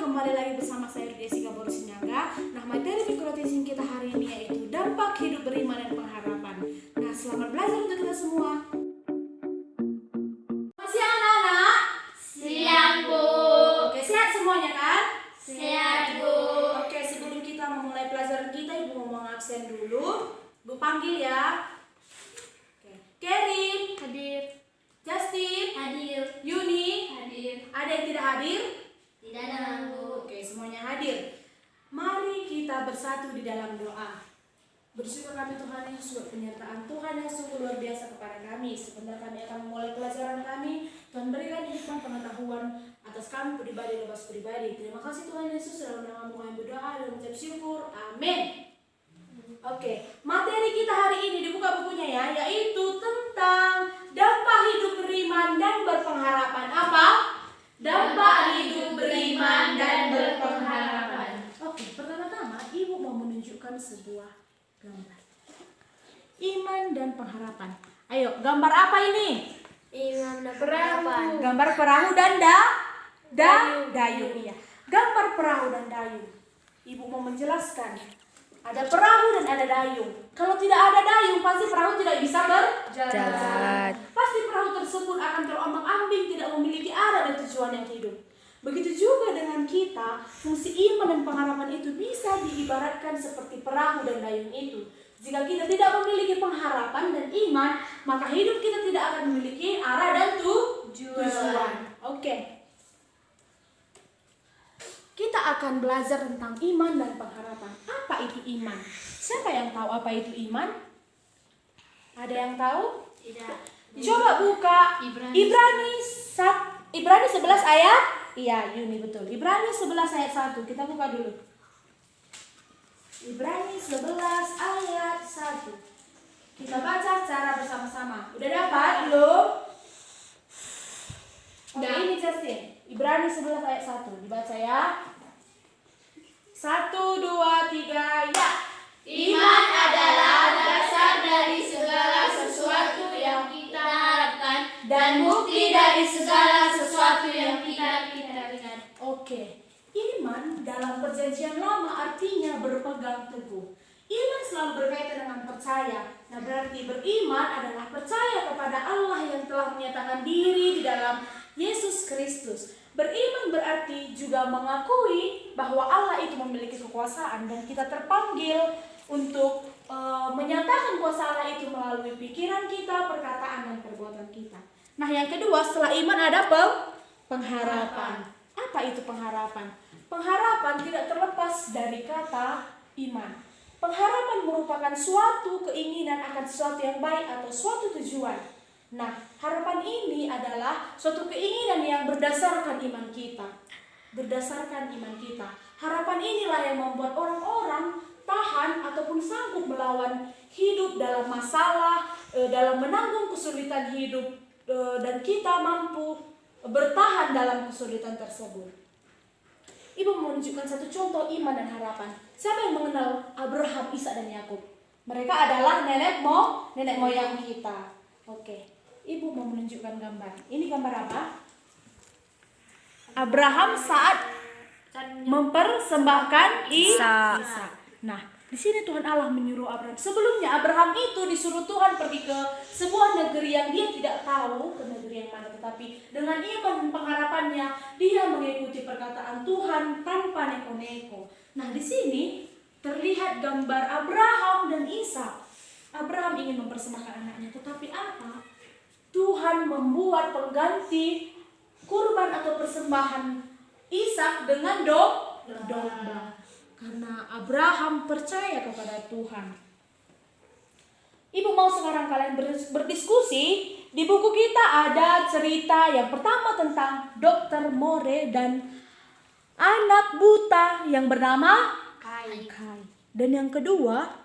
kembali lagi bersama saya Jessica Borusinyaga. Nah, materi microteaching kita hari ini yaitu dampak hidup beriman dan pengharapan. Nah, selamat belajar untuk kita semua. Masih anak-anak? Siang, Bu. Oke, sehat semuanya kan? Sehat, Bu. Oke, sebelum kita memulai pelajaran kita, Ibu mau absen dulu. Bu panggil ya. Oke. Kerim, Hadir. Justin, Hadir. Yuni, Hadir. ada yang tidak hadir? Tidak ada, Bu. Oke, semuanya hadir. Mari kita bersatu di dalam doa. Bersyukur kami Tuhan Yesus, penyertaan Tuhan yang sungguh luar biasa kepada kami. Sebentar kami akan memulai pelajaran kami. Tuhan berikan hikmat pengetahuan atas kami pribadi dan pribadi. Terima kasih Tuhan Yesus, dalam nama-Mu kami berdoa dan mengucap syukur. Amin. Oke, materi kita hari ini dibuka bukunya ya, yaitu tentang dampak hidup beriman dan berpengharapan. Apa? Dampak hidup beriman dan berpengharapan. Oke, pertama-tama Ibu mau menunjukkan sebuah gambar. Iman dan pengharapan. Ayo, gambar apa ini? Iman dan pengharapan. Gambar perahu dan dayung. Iya. Gambar perahu dan dayung. Ibu mau menjelaskan. Ada perahu dan ada dayung. Kalau tidak ada dayung, pasti perahu tidak bisa berjalan. Pasti perahu tersebut akan terombang-ambing, tidak memiliki arah dan tujuan yang hidup. Begitu juga dengan kita, fungsi iman dan pengharapan itu bisa diibaratkan seperti perahu dan dayung itu. Jika kita tidak memiliki pengharapan dan iman, maka hidup kita tidak akan memiliki arah dan tujuan. Oke. Kita akan belajar tentang iman dan pengharapan. Apa itu iman? Siapa yang tahu apa itu iman? Ada yang tahu? Tidak. Coba buka Ibrani 11 ayat. Iya, Yuni betul. Ibrani 11 ayat 1. Kita buka dulu. Ibrani 11 ayat 1. Kita baca secara bersama-sama. Udah dapat belum? Oke, ini Justin. Ibrani 11 ayat 1. Dibaca ya. 1, 2, 3, ya. Iman adalah dasar dari segala sesuatu yang kita harapkan dan bukti dari segala sesuatu yang tidak kita lihat. Oke. Iman dalam perjanjian lama artinya berpegang teguh. Iman selalu berkaitan dengan percaya. Nah, berarti beriman adalah percaya kepada Allah yang telah menyatakan diri di dalam Yesus Kristus. Beriman berarti juga mengakui bahwa Allah itu memiliki kekuasaan dan kita terpanggil untuk menyatakan kuasa Allah itu melalui pikiran kita, perkataan dan perbuatan kita. Nah, yang kedua setelah iman ada pengharapan. Apa itu pengharapan? Pengharapan tidak terlepas dari kata iman. Pengharapan merupakan suatu keinginan akan sesuatu yang baik atau suatu tujuan. Nah, harapan ini adalah suatu keinginan yang berdasarkan iman kita. Berdasarkan iman kita. Harapan inilah yang membuat orang-orang tahan ataupun sanggup melawan hidup dalam masalah, dalam menanggung kesulitan hidup, dan kita mampu bertahan dalam kesulitan tersebut. Ibu menunjukkan satu contoh iman dan harapan. Siapa yang mengenal Abraham, Ishak dan Yakub? Mereka adalah nenek moyang kita. Oke. Ibu mau menunjukkan gambar. Ini gambar apa? Abraham saat mempersembahkan Ishak. Nah, di sini Tuhan Allah menyuruh Abraham. Sebelumnya Abraham itu disuruh Tuhan pergi ke sebuah negeri yang dia tidak tahu ke negeri yang mana. Tetapi dengan iman dan pengharapannya dia mengikuti perkataan Tuhan tanpa neko-neko. Nah, di sini terlihat gambar Abraham dan Ishak. Abraham ingin mempersembahkan anaknya, tetapi apa? Tuhan membuat pengganti kurban atau persembahan Ishak dengan domba. Karena Abraham percaya kepada Tuhan. Ibu mau sekarang kalian berdiskusi. Di buku kita ada cerita yang pertama tentang Dr. More dan anak buta yang bernama Kai. Dan yang kedua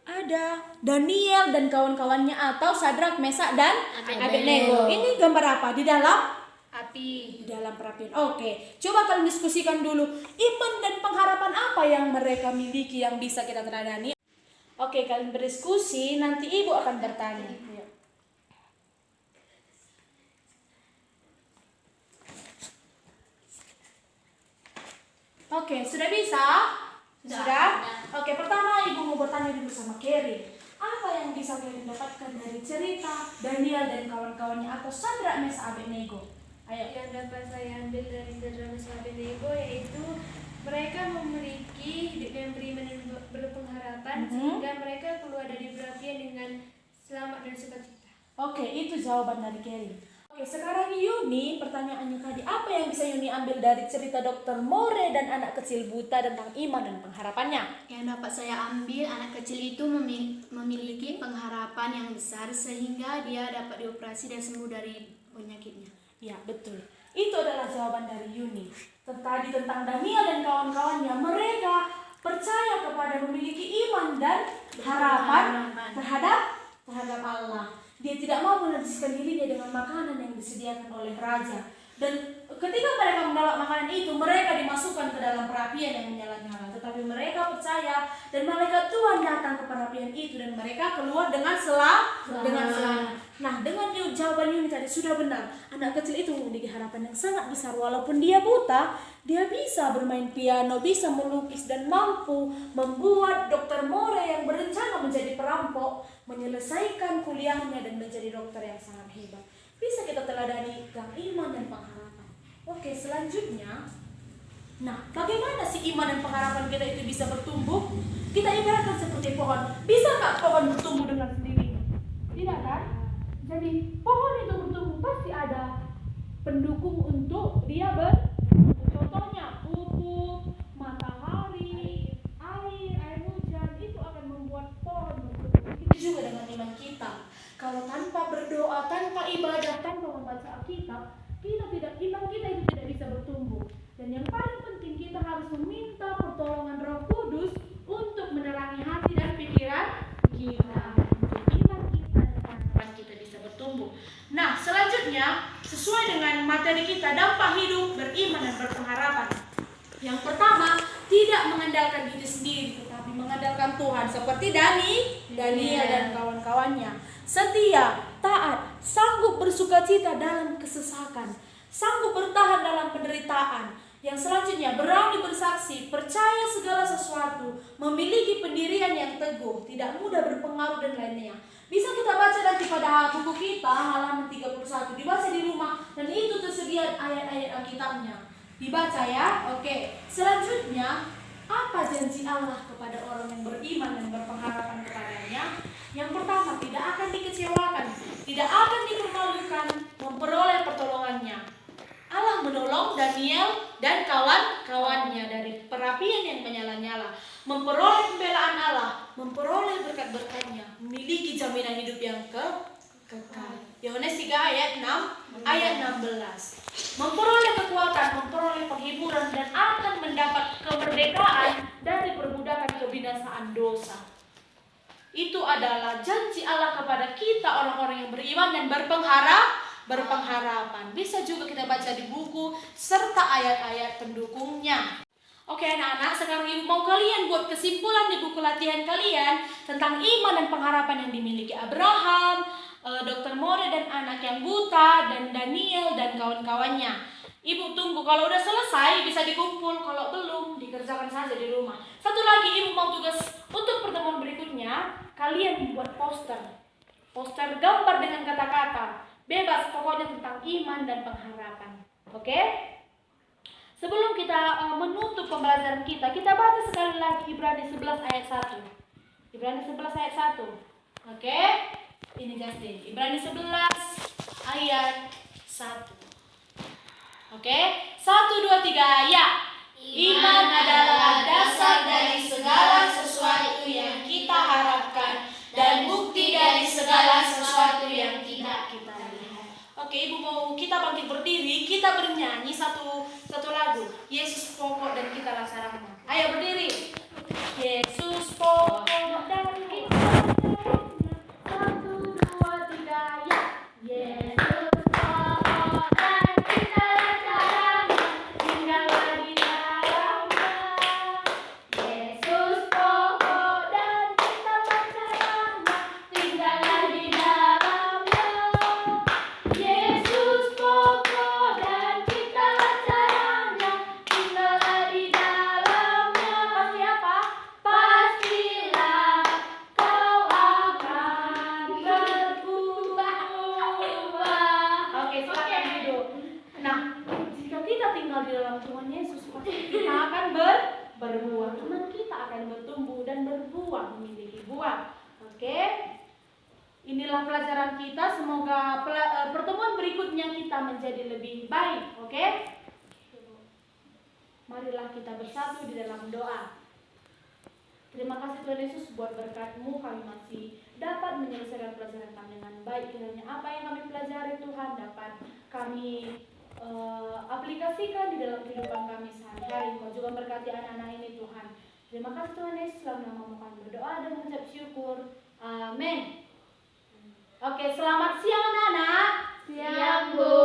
ada Daniel dan kawan-kawannya atau Sadrak, Mesak dan Abednego. Ini gambar apa? Di dalam Api. di dalam perapian. Oke, coba kalian diskusikan dulu. Iman dan pengharapan apa yang mereka miliki yang bisa kita teladani? Oke, kalian berdiskusi, nanti ibu akan bertanya. Yuk. Oke, sudah bisa? Sudah? Oke, pertama ibu mau bertanya dulu sama Kerry. Apa yang bisa Kerry dapatkan dari cerita Daniel dan kawan-kawannya atau Sadrak Mesak Abednego? Ayo. Yang dapat saya ambil dari Sadrak Mesak Abednego yaitu mereka memiliki hidup yang beriman dan berpengharapan sehingga mereka keluar dari perapian dengan selamat dan sukacita. Oke, itu jawaban dari Kerry. Oke, sekarang Yuni, pertanyaannya tadi, apa yang bisa Yuni ambil dari cerita Dr. More dan anak kecil buta tentang iman dan pengharapannya? Yang dapat saya ambil, anak kecil itu memiliki pengharapan yang besar sehingga dia dapat dioperasi dan sembuh dari penyakitnya. Ya, betul. Itu adalah jawaban dari Yuni. Tadi tentang Daniel dan kawan-kawannya, mereka percaya kepada memiliki iman dan harapan terhadap Allah. Dia tidak mau menajiskan dirinya dengan makanan yang disediakan oleh raja. Dan ketika mereka menolak makanan itu, mereka dimasukkan ke dalam perapian yang menyala-nyala. Tetapi mereka percaya dan malaikat Tuhan datang ke perapian itu dan mereka keluar dengan selamat. Nah, dengan jawaban Yuni tadi sudah benar. Anak kecil itu memiliki harapan yang sangat besar. Walaupun dia buta, dia bisa bermain piano, bisa melukis dan mampu membuat Dr. More yang berencana menjadi perampok menyelesaikan kuliahnya dan menjadi dokter yang sangat hebat. Bisa kita teladani tentang iman dan pengharapan. Oke, selanjutnya, nah, bagaimana sih iman dan pengharapan kita itu bisa bertumbuh? Kita ibaratkan seperti pohon. Bisakah pohon bertumbuh dengan sendirinya? Tidak kan? Jadi pohon itu bertumbuh pasti ada pendukung untuk dia contohnya pupuk, matahari, air hujan itu akan membuat pohon bertumbuh. Itu juga dengan iman kita. Kalau tanpa berdoa, tanpa ibadah, tanpa membaca Alkitab, iman kita itu tidak bisa bertumbuh. Dan yang paling penting, kita harus meminta pertolongan Roh Kudus untuk menerangi hati dan pikiran kita. Iman kita dan harapan kita bisa bertumbuh. Nah, selanjutnya, sesuai dengan materi kita, dampak hidup beriman dan berpengharapan. Yang pertama, tidak mengandalkan diri sendiri, tetapi mengandalkan Tuhan. Seperti Daniel dan kawan-kawannya. Setia, taat, sanggup bersukacita dalam kesesakan, sanggup bertahan dalam penderitaan. Yang selanjutnya, berani bersaksi, percaya segala sesuatu, memiliki pendirian yang teguh, tidak mudah berpengaruh dan lainnya. Bisa kita baca nanti pada buku kita halaman 31, dibaca di rumah, dan itu tersedia ayat-ayat Alkitabnya. Dibaca ya. Oke. Selanjutnya, apa janji Allah kepada orang yang beriman dan berpengharapan kepadanya? Yang pertama, tidak akan dikecewakan, tidak akan dipermalukan, memperoleh pertolongannya. Allah menolong Daniel dan kawan-kawannya dari perapian yang menyala-nyala, memperoleh pembelaan Allah, memperoleh berkat-berkatnya, memiliki jaminan hidup yang kekal. Yohanes 3 ayat 16. Memperoleh kekuatan, memperoleh penghiburan, dan akan mendapat kemerdekaan dari perbudakan kebinasaan dosa. Itu adalah janji Allah kepada kita orang-orang yang beriman dan berpengharapan. Bisa juga kita baca di buku serta ayat-ayat pendukungnya. Oke anak-anak, sekarang ibu mau kalian buat kesimpulan di buku latihan kalian tentang iman dan pengharapan yang dimiliki Abraham, Dr. More dan anak yang buta, dan Daniel dan kawan-kawannya. Ibu tunggu, kalau udah selesai bisa dikumpul, kalau belum dikerjakan saja di rumah. Satu lagi, ibu mau tugas untuk pertemuan berikutnya, kalian membuat poster gambar dengan kata-kata bebas, pokoknya tentang iman dan pengharapan. Oke? Sebelum kita menutup pembelajaran kita baca sekali lagi Ibrani 11 ayat 1. Ibrani 11 ayat 1. Oke? Ini Justin. Ibrani 11 ayat 1. Oke? 1, 2, 3, ya. Iman adalah dasar dari segala sesuatu yang kita harapkan dan bukti dari segala sesuatu yang tidak kita lihat. Oke, ibu mau kita bangkit berdiri, kita bernyanyi satu lagu. Yesus pokok dan kita laksanakan. Ayo berdiri. Yesus pokok dan kita laksanakan. 1, 2, 3, ya. Yesus pokok dan kita laksanakan. Tinggallah di dalamnya. Yesus pokok dan kita laksanakan. Tinggallah di dalamnya. Yesus pokok dan kita laksanakan. Tinggallah di dalamnya. dalam Tuhan Yesus, pasti kita akan berbuah. Iman kita akan bertumbuh dan berbuah, memiliki buah. Oke? Inilah pelajaran kita. Semoga pertemuan berikutnya kita menjadi lebih baik. Oke? Marilah kita bersatu di dalam doa. Terima kasih Tuhan Yesus buat berkat-Mu, kami masih dapat menyelesaikan pelajaran kami dengan baik. Kiranya apa yang kami pelajari Tuhan dapat kami aplikasikan di dalam kehidupan kami sehari-hari. Kau juga berkati anak-anak ini Tuhan. Terima kasih Tuhan Yesus, dalam nama-Mu kami berdoa dan mengucap syukur. Amin. Oke, selamat siang anak-anak. Siang, Bu.